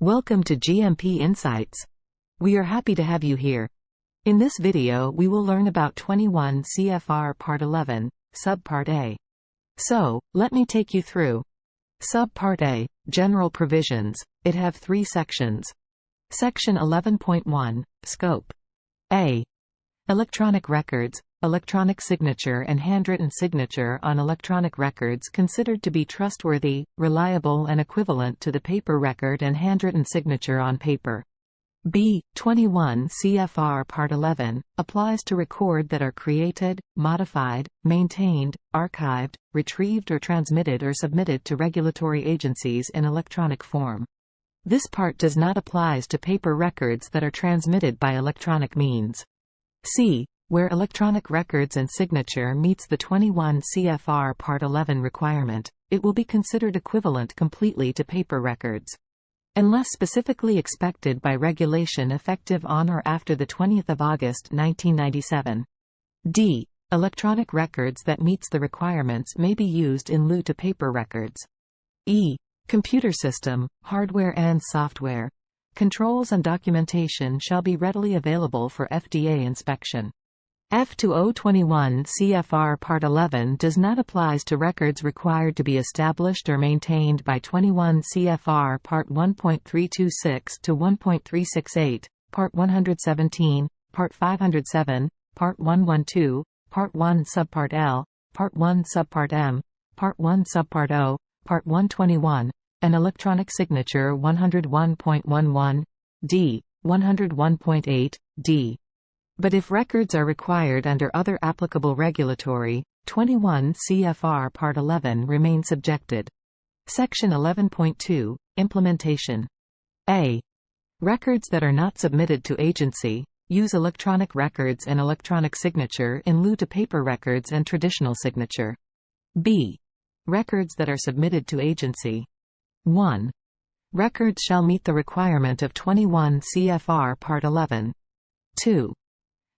Welcome to GMPInsights. We are happy to have you here. In this video we will learn about 21 CFR Part 11, Subpart A. So, let me take you through. Subpart A, General Provisions. It have 3 sections. Section 11.1, Scope. A. Electronic records, electronic signature and handwritten signature on electronic records considered to be trustworthy, reliable and equivalent to the paper record and handwritten signature on paper. B. 21 CFR Part 11, applies to record that are created, modified, maintained, archived, retrieved or transmitted or submitted to regulatory agencies in electronic form. This part does not apply to paper records that are transmitted by electronic means. C. Where electronic records and signature meets the 21 CFR Part 11 requirement, it will be considered equivalent completely to paper records. Unless specifically expected by regulation effective on or after the 20th of August 1997. D. Electronic records that meets the requirements may be used in lieu to paper records. E. Computer system, hardware and software. Controls and documentation shall be readily available for FDA inspection. F-21 CFR Part 11 does not apply to records required to be established or maintained by 21 CFR Part 1.326 to 1.368, Part 117, Part 507, Part 112, Part 1 Subpart L, Part 1 Subpart M, Part 1 Subpart O, Part 121, and Electronic Signature 101.11, D, 101.8, D. But if records are required under other applicable regulatory, 21 CFR Part 11 remain subjected. Section 11.2, Implementation. A. Records that are not submitted to agency, use electronic records and electronic signature in lieu to paper records and traditional signature. B. Records that are submitted to agency. 1. Records shall meet the requirement of 21 CFR Part 11. 2.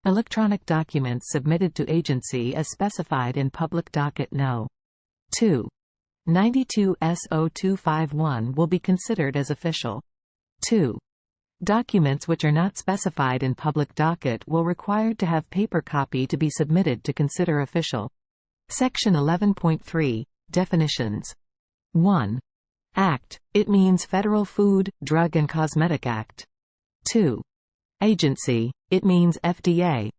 Electronic documents submitted to agency as specified in Public Docket No. 2. 92 S0251 will be considered as official. 2. Documents which are not specified in Public Docket will required to have paper copy to be submitted to consider official. Section 11.3, Definitions. 1. Act, it means Federal Food, Drug and Cosmetic Act. 2. Agency, it means FDA.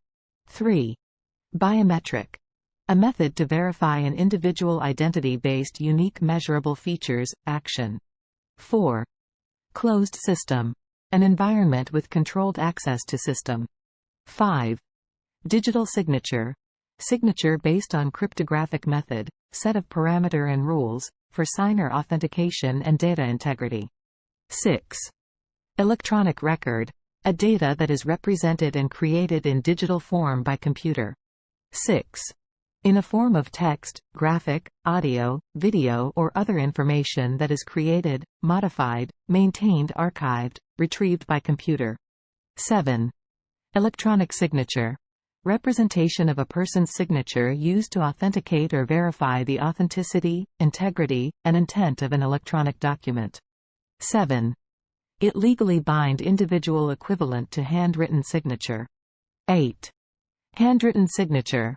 3. Biometric. A method to verify an individual identity-based unique measurable features, action. 4. Closed system. An environment with controlled access to system. 5. Digital signature. Signature based on cryptographic method, set of parameter and rules, for signer authentication and data integrity. 6. Electronic record. A data that is represented and created in digital form by computer. 6. In a form of text, graphic, audio, video or other information that is created, modified, maintained, archived, retrieved by computer. 7. Electronic signature. Representation of a person's signature used to authenticate or verify the authenticity, integrity, and intent of an electronic document. 7. It legally bind individual equivalent to handwritten signature. 8. Handwritten signature.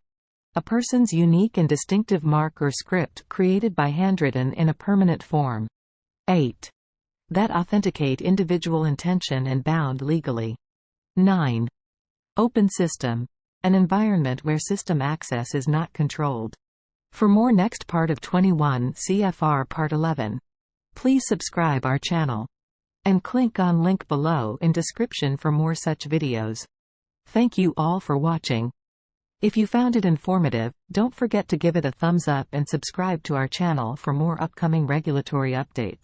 A person's unique and distinctive mark or script created by handwritten in a permanent form. 8. That authenticate individual intention and bound legally. 9. Open system. An environment where system access is not controlled. For more next part of 21 CFR Part 11, please subscribe our channel. And click on link below in description for more such videos. Thank you all for watching. If you found it informative, don't forget to give it a thumbs up and subscribe to our channel for more upcoming regulatory updates.